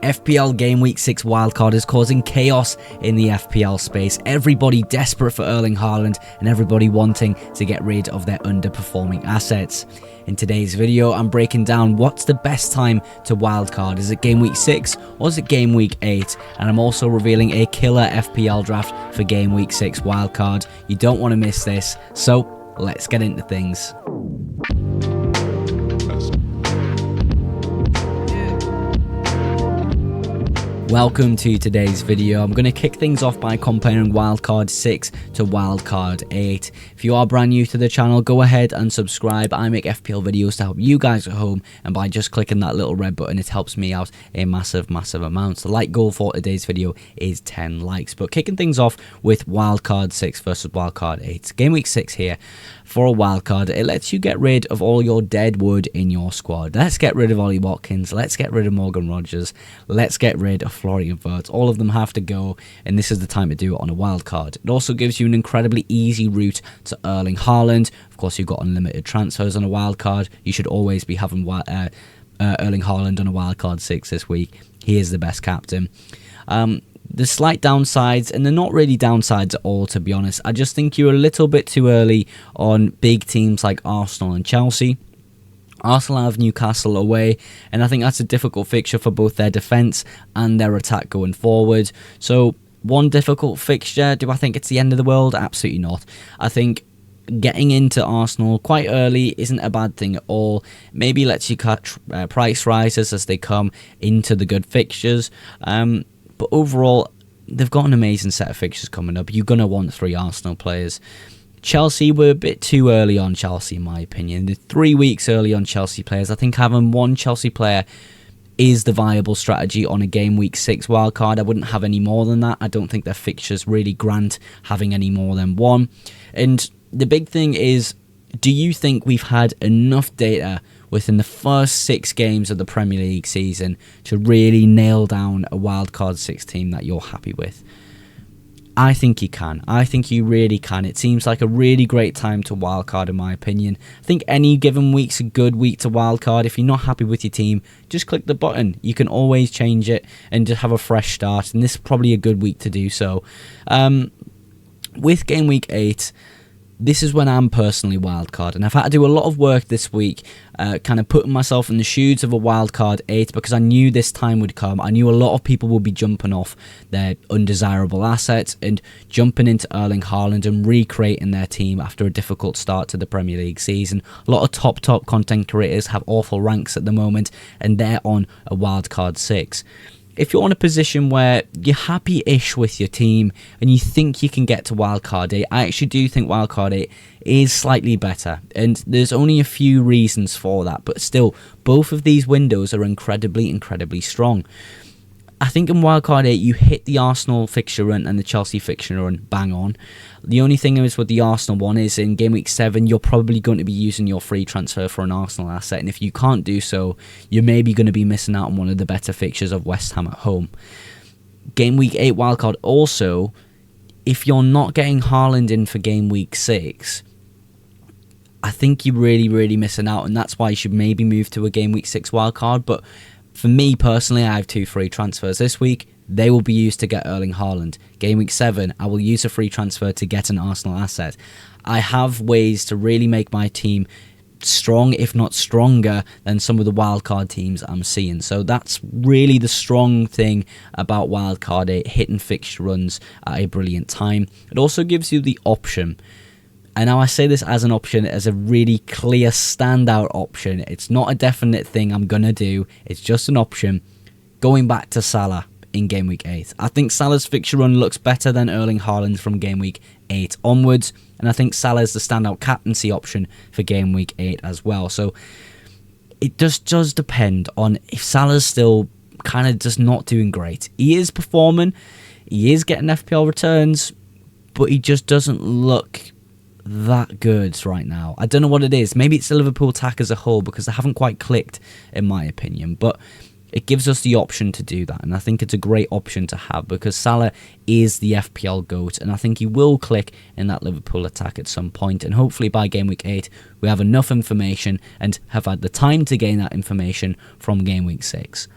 FPL Game Week 6 wildcard is causing chaos in the FPL space. Everybody desperate for Erling Haaland and everybody wanting to get rid of their underperforming assets. In today's video, I'm breaking down what's the best time to wildcard. Is it Game Week 6 or is it Game Week 8? And I'm also revealing a killer FPL draft for Game Week 6 wildcard. You don't want to miss this, so let's get into things. Welcome to today's video. I'm going to kick things off by comparing Wildcard 6 to Wildcard 8. If you are brand new to the channel, go ahead and subscribe. I make FPL videos to help you guys at home, and by just clicking that little red button, it helps me out a massive amount. The like goal for today's video is 10 likes. But kicking things off with Wildcard 6 versus Wildcard 8. Game Week 6 here. For a wildcard, it lets you get rid of all your dead wood in your squad. Let's get rid of Ollie Watkins. Let's get rid of Morgan Rogers. Let's get rid of Florian Wirtz. All of them have to go, and this is the time to do it on a wildcard. It also gives you an incredibly easy route to Erling Haaland. Of course, you've got unlimited transfers on a wildcard. You should always be having Erling Haaland on a wildcard 6 this week. He is the best captain. The slight downsides, and they're not really downsides at all, to be honest. I just think you're a little bit too early on big teams like Arsenal and Chelsea. Arsenal have Newcastle away, and I think that's a difficult fixture for both their defence and their attack going forward. So, one difficult fixture, do I think it's the end of the world? Absolutely not. I think getting into Arsenal quite early isn't a bad thing at all. Maybe lets you catch price rises as they come into the good fixtures. But overall, they've got an amazing set of fixtures coming up. You're going to want 3 Arsenal players. Chelsea were a bit too early on Chelsea, in my opinion. They're 3 weeks early on Chelsea players. I think having one Chelsea player is the viable strategy on a Game Week 6 wildcard. I wouldn't have any more than that. I don't think their fixtures really grant having any more than one. And the big thing is, do you think we've had enough data within the first 6 games of the Premier League season to really nail down a wildcard 6 team that you're happy with? I think you can. I think you really can. It seems like a really great time to wildcard, in my opinion. I think any given week's a good week to wildcard. If you're not happy with your team, just click the button. You can always change it and just have a fresh start, and this is probably a good week to do so. With Game Week 8, this is when I'm personally wildcard, and I've had to do a lot of work this week, kind of putting myself in the shoes of a wildcard 8, because I knew this time would come. I knew a lot of people would be jumping off their undesirable assets and jumping into Erling Haaland and recreating their team after a difficult start to the Premier League season. A lot of top content creators have awful ranks at the moment, and they're on a wildcard 6. If you're in a position where you're happy-ish with your team and you think you can get to Wildcard 8, I actually do think Wildcard 8 is slightly better. And there's only a few reasons for that, but still, both of these windows are incredibly strong. I think in Wildcard 8, you hit the Arsenal fixture run and the Chelsea fixture run bang on. The only thing is with the Arsenal one is in Game Week 7, you're probably going to be using your free transfer for an Arsenal asset. And if you can't do so, you're maybe going to be missing out on one of the better fixtures of West Ham at home. Game Week 8 Wildcard also, if you're not getting Haaland in for Game Week 6, I think you're really missing out. And that's why you should maybe move to a Game Week 6 wildcard. But for me personally, I have 2 free transfers this week. They will be used to get Erling Haaland. Game Week 7, I will use a free transfer to get an Arsenal asset. I have ways to really make my team strong, if not stronger, than some of the wildcard teams I'm seeing. So that's really the strong thing about Wildcard 8, hitting fixture runs at a brilliant time. It also gives you the option. And now I say this as an option, as a really clear standout option. It's not a definite thing I'm going to do. It's just an option. Going back to Salah in Game Week 8. I think Salah's fixture run looks better than Erling Haaland from Game Week 8 onwards. And I think Salah is the standout captaincy option for Game Week 8 as well. So it just does depend on if Salah's still kind of just not doing great. He is performing. He is getting FPL returns. But he just doesn't look that good right now. I don't know what it is. Maybe it's the Liverpool attack as a whole, because they haven't quite clicked, in my opinion. But it gives us the option to do that, and I think it's a great option to have, because Salah is the FPL GOAT, and I think he will click in that Liverpool attack at some point. And hopefully by Game Week 8 we have enough information and have had the time to gain that information from Game Week 6.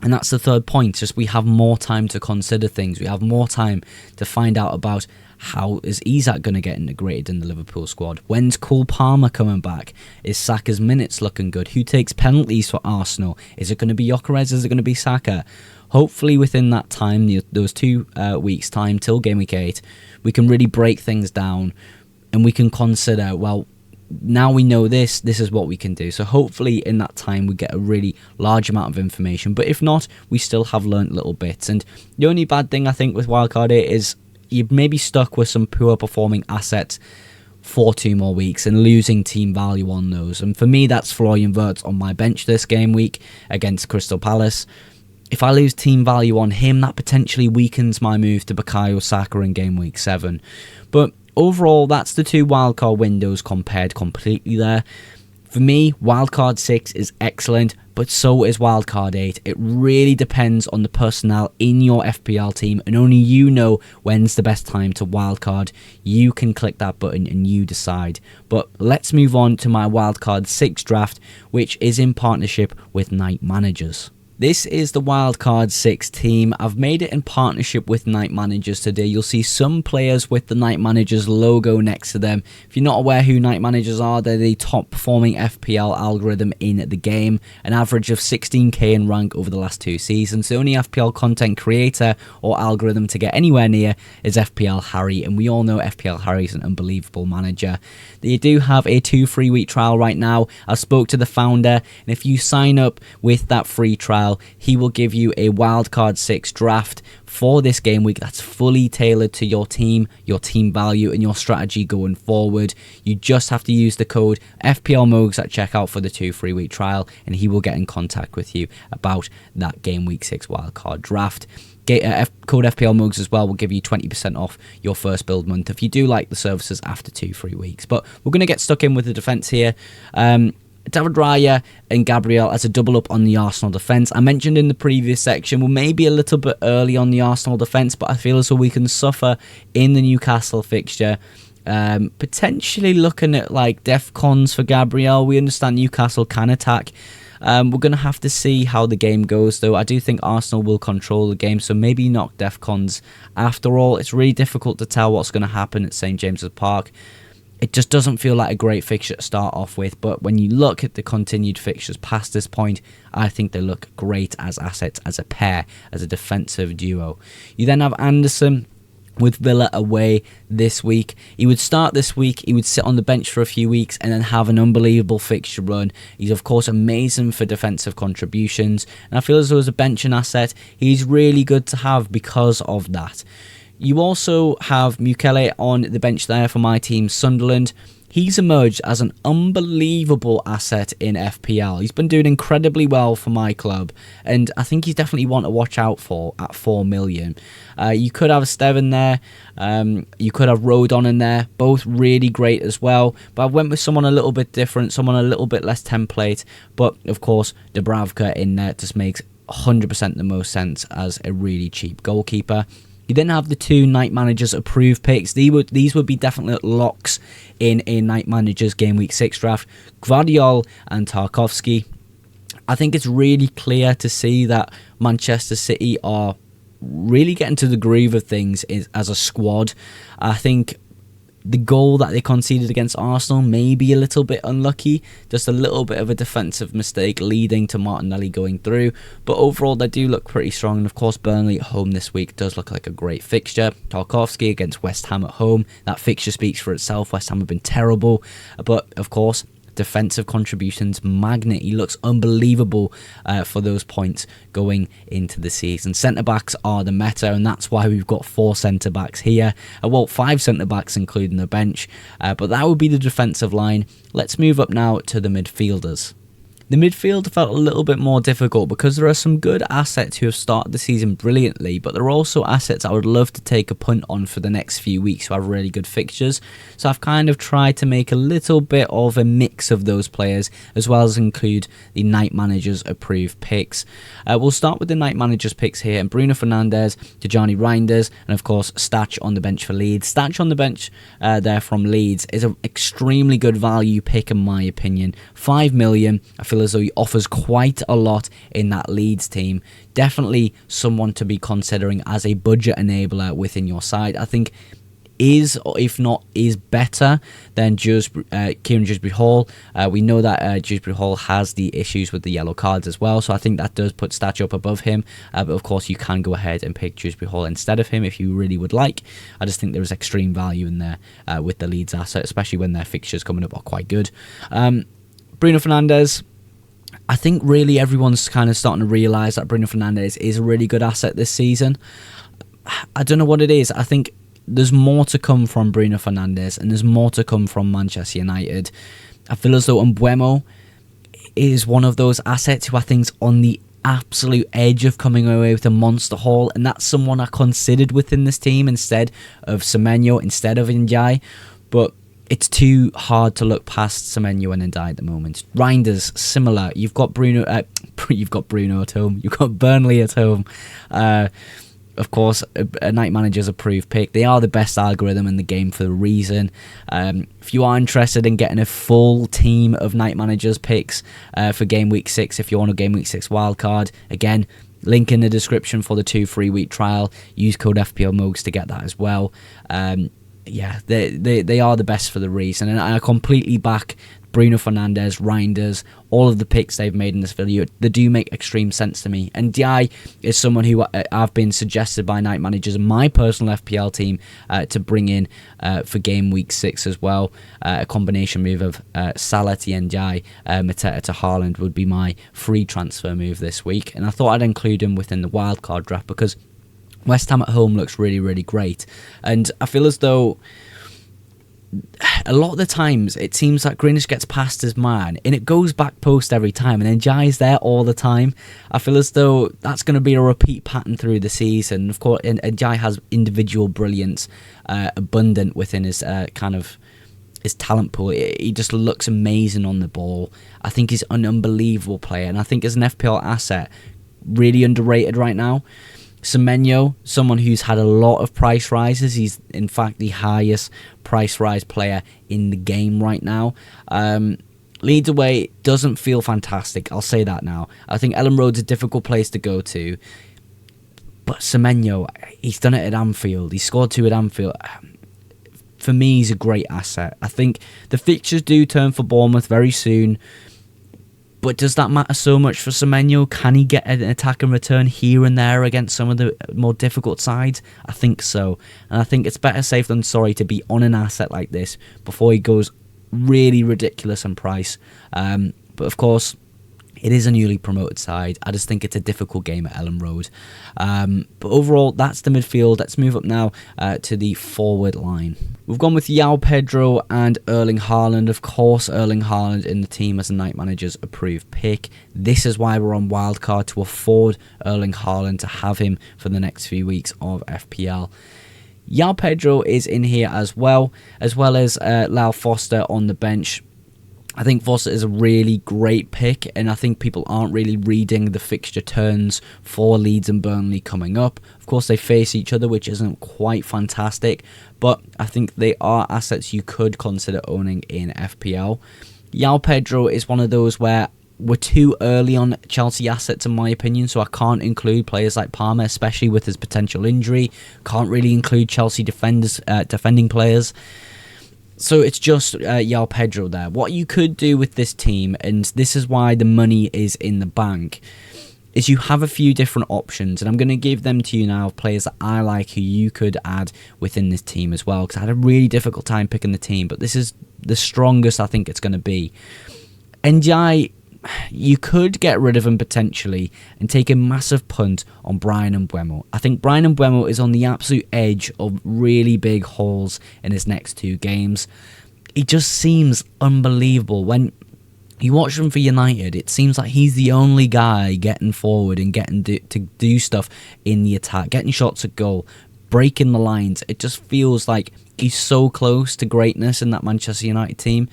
And that's the third point, just we have more time to consider things. We have more time to find out about how is Isak going to get integrated in the Liverpool squad? When's Cole Palmer coming back? Is Saka's minutes looking good? Who takes penalties for Arsenal? Is it going to be Gyökeres? Is it going to be Saka? Hopefully within that time, those 2 weeks time till game week 8, we can really break things down and we can consider, well, now we know this is what we can do. So hopefully in that time we get a really large amount of information. But if not, we still have learnt little bits. And the only bad thing I think with Wildcard 8 is you're maybe stuck with some poor performing assets for 2 more weeks and losing team value on those. And for me, that's Florian Wirtz on my bench this game week against Crystal Palace. If I lose team value on him, that potentially weakens my move to Bukayo Saka in game week 7. But overall, that's the 2 wildcard windows compared completely there. For me, wildcard 6 is excellent, but so is wildcard 8. It really depends on the personnel in your FPL team, and only you know when's the best time to wildcard. You can click that button and you decide. But let's move on to my wildcard 6 draft, which is in partnership with Night Managers. This is the Wildcard 6 team. I've made it in partnership with Night Managers today. You'll see some players with the Night Managers logo next to them. If you're not aware who Night Managers are, they're the top performing FPL algorithm in the game. An average of 16k in rank over the last 2 seasons. The only FPL content creator or algorithm to get anywhere near is FPL Harry, and we all know FPL Harry is an unbelievable manager. They do have a 2 free week trial right now. I spoke to the founder, and if you sign up with that free trial, he will give you a Wildcard 6 draft for this game week that's fully tailored to your team value, and your strategy going forward. You just have to use the code FPLMOGS at checkout for the 2 free week trial, and he will get in contact with you about that game week 6 Wildcard draft. Code FPLMOGS as well will give you 20% off your first build month if you do like the services after 2 free weeks. But we're going to get stuck in with the defence here. David Raya and Gabriel as a double up on the Arsenal defence. I mentioned in the previous section we're maybe a little bit early on the Arsenal defence, but I feel as though we can suffer in the Newcastle fixture. Potentially looking at like DEFCONs for Gabriel. We understand Newcastle can attack. We're going to have to see how the game goes, though. I do think Arsenal will control the game, so maybe not DEFCONs. After all, it's really difficult to tell what's going to happen at St James's Park. It just doesn't feel like a great fixture to start off with, but when you look at the continued fixtures past this point, I think they look great as assets, as a pair, as a defensive duo. You then have Anderson with Villa away this week. He would start this week, he would sit on the bench for a few weeks and then have an unbelievable fixture run. He's of course amazing for defensive contributions, and I feel as though as a benching asset, he's really good to have because of that. You also have Mukele on the bench there for my team, Sunderland. He's emerged as an unbelievable asset in FPL. He's been doing incredibly well for my club, and I think he's definitely one to watch out for at 4 million. You could have Steven there, you could have Rodon in there, both really great as well, but I went with someone a little bit different, someone a little bit less template, but of course Dubravka in there just makes 100% the most sense as a really cheap goalkeeper. You then have the 2 Night Managers approved picks. These would be definitely locks in a Night Managers Game Week 6 draft. Gvardiol and Tarkowski. I think it's really clear to see that Manchester City are really getting to the groove of things as a squad. I think the goal that they conceded against Arsenal may be a little bit unlucky, just a little bit of a defensive mistake leading to Martinelli going through, but overall they do look pretty strong, and of course Burnley at home this week does look like a great fixture. Tarkowski against West Ham at home, that fixture speaks for itself. West Ham have been terrible, but of course defensive contributions magnet. He looks unbelievable for those points going into the season. Centre-backs are the meta, and that's why we've got 4 centre-backs here. Well, 5 centre-backs including the bench, but that would be the defensive line. Let's move up now to the midfielders. The midfield felt a little bit more difficult because there are some good assets who have started the season brilliantly, but there are also assets I would love to take a punt on for the next few weeks who have really good fixtures. So I've kind of tried to make a little bit of a mix of those players, as well as include the Night Managers approved picks. We'll start with the Night Managers picks here, and Bruno Fernandes, Tijani Reinders, and of course Statch on the bench for Leeds. Statch on the bench there from Leeds is an extremely good value pick in my opinion. 5 million. I feel feel as though he offers quite a lot in that Leeds team. Definitely someone to be considering as a budget enabler within your side. I think is, or if not is, better than Kieran Dewsbury-Hall. We know that Dewsbury-Hall has the issues with the yellow cards as well, so I think that does put stature up above him. But of course, you can go ahead and pick Dewsbury-Hall instead of him if you really would like. I just think there is extreme value in there with the Leeds asset, especially when their fixtures coming up are quite good. Bruno Fernandes. I think really everyone's kind of starting to realise that Bruno Fernandes is a really good asset this season. I don't know what it is. I think there's more to come from Bruno Fernandes, and there's more to come from Manchester United. I feel as though Mbeumo is one of those assets who I think's on the absolute edge of coming away with a monster haul, and that's someone I considered within this team instead of Semenyo, instead of Ndiaye, but it's too hard to look past Semenyo and Ndiaye at the moment. Reinders, similar. You've got Bruno at home. You've got Burnley at home. Of course, a Night Manager's approved pick. They are the best algorithm in the game for a reason. If you are interested in getting a full team of Night Managers picks for Game Week 6, if you want a Game Week 6 wildcard, again, link in the description for the 2 free-week trial. Use code FPLMOGS to get that as well. Yeah, they are the best for the reason. And I completely back Bruno Fernandes, Reinders, all of the picks they've made in this video. They do make extreme sense to me. And Ndiaye is someone who I've been suggested by Night Managers and my personal FPL team to bring in for Game Week 6 as well. A combination move of Salah to Ndiaye, Mateta to Haaland would be my free transfer move this week. And I thought I'd include him within the wildcard draft because West Ham at home looks really, really great. And I feel as though a lot of the times it seems like Greenish gets past his man and it goes back post every time, and then Ndiaye's there all the time. I feel as though that's going to be a repeat pattern through the season. Of course, and Ndiaye has individual brilliance abundant within his his talent pool. He just looks amazing on the ball. I think he's an unbelievable player, and I think as an FPL asset, really underrated right now. Semenyo, someone who's had a lot of price rises. He's, in fact, the highest price rise player in the game right now. Leeds away doesn't feel fantastic. I'll say that now. I think Ellen Road's a difficult place to go to. But Semenyo, he's done it at Anfield. He scored 2 at Anfield. For me, he's a great asset. I think the fixtures do turn for Bournemouth very soon. But does that matter so much for Semenyo? Can he get an attack and return here and there against some of the more difficult sides? I think so. And I think it's better safe than sorry to be on an asset like this before he goes really ridiculous in price. But of course, it is a newly promoted side. I just think it's a difficult game at Ellen Road. But overall, that's the midfield. Let's move up now to the forward line. We've gone with João Pedro and Erling Haaland. Of course, Erling Haaland in the team as a Night Manager's approved pick. This is why we're on Wildcard, to afford Erling Haaland, to have him for the next few weeks of FPL. João Pedro is in here as well as Lau Foster on the bench. I think Foster is a really great pick, and I think people aren't really reading the fixture turns for Leeds and Burnley coming up. Of course, they face each other, which isn't quite fantastic, but I think they are assets you could consider owning in FPL. João Pedro is one of those where we're too early on Chelsea assets, in my opinion, so I can't include players like Palmer, especially with his potential injury. Can't really include Chelsea defending players. So it's just João Pedro there. What you could do with this team, and this is why the money is in the bank, is you have a few different options, and I'm going to give them to you now, players that I like who you could add within this team as well, because I had a really difficult time picking the team, but this is the strongest I think it's going to be. Ndiaye, you could get rid of him potentially and take a massive punt on Bryan Mbeumo. I think Bryan Mbeumo is on the absolute edge of really big hauls in his next 2 games. He just seems unbelievable. When you watch him for United, it seems like he's the only guy getting forward and getting to do stuff in the attack, getting shots at goal, breaking the lines. It just feels like he's so close to greatness in that Manchester United team.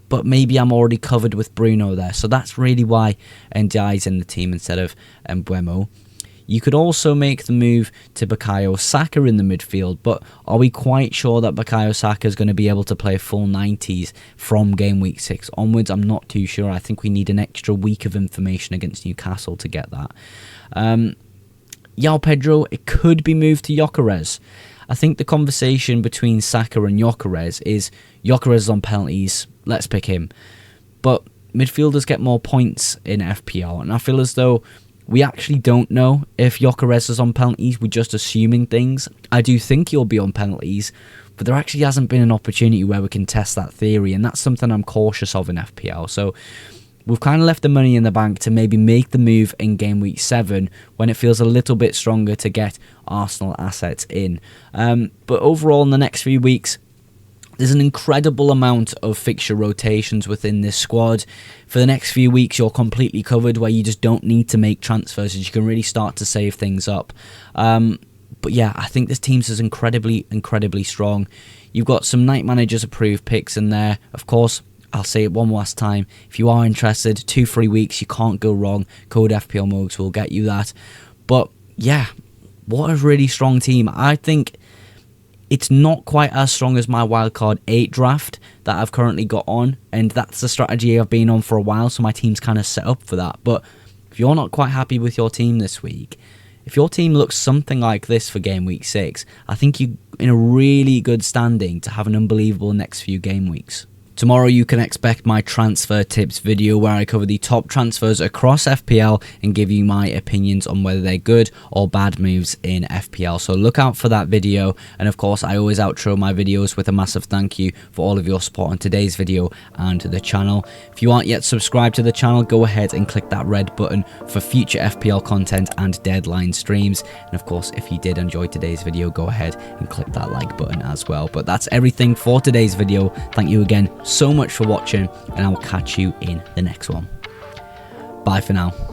But maybe I'm already covered with Bruno there. So that's really why Ndiaye's in the team instead of Mbeumo. You could also make the move to Bukayo Saka in the midfield, but are we quite sure that Bukayo Saka is going to be able to play full 90s from game week 6 onwards? I'm not too sure. I think we need an extra week of information against Newcastle to get that. João Pedro, it could be moved to Gyökeres. I think the conversation between Saka and Gyökeres is Gyökeres on penalties, let's pick him. But midfielders get more points in FPL, and I feel as though we actually don't know if Gyökeres is on penalties. We're just assuming things. I do think he'll be on penalties, but there actually hasn't been an opportunity where we can test that theory, and that's something I'm cautious of in FPL. So we've kind of left the money in the bank to maybe make the move in game week 7 when it feels a little bit stronger to get Arsenal assets in. But overall, in the next few weeks, there's an incredible amount of fixture rotations within this squad. For the next few weeks, you're completely covered where you just don't need to make transfers. You can really start to save things up. But yeah, I think this team's is incredibly strong. You've got some Night Managers approved picks in there. Of course, I'll say it one last time. If you are interested, 2 free weeks, you can't go wrong. Code FPL Mugs will get you that. But yeah, what a really strong team. I think it's not quite as strong as my Wildcard 8 draft that I've currently got on, and that's the strategy I've been on for a while, so my team's kind of set up for that. But if you're not quite happy with your team this week, if your team looks something like this for game week 6, I think you're in a really good standing to have an unbelievable next few game weeks. Tomorrow you can expect my transfer tips video where I cover the top transfers across FPL and give you my opinions on whether they're good or bad moves in FPL. So look out for that video, and of course I always outro my videos with a massive thank you for all of your support on today's video and the channel. If you aren't yet subscribed to the channel, go ahead and click that red button for future FPL content and deadline streams. And of course, if you did enjoy today's video, go ahead and click that like button as well. But that's everything for today's video. Thank you again so much for watching, and I will catch you in the next one. Bye for now.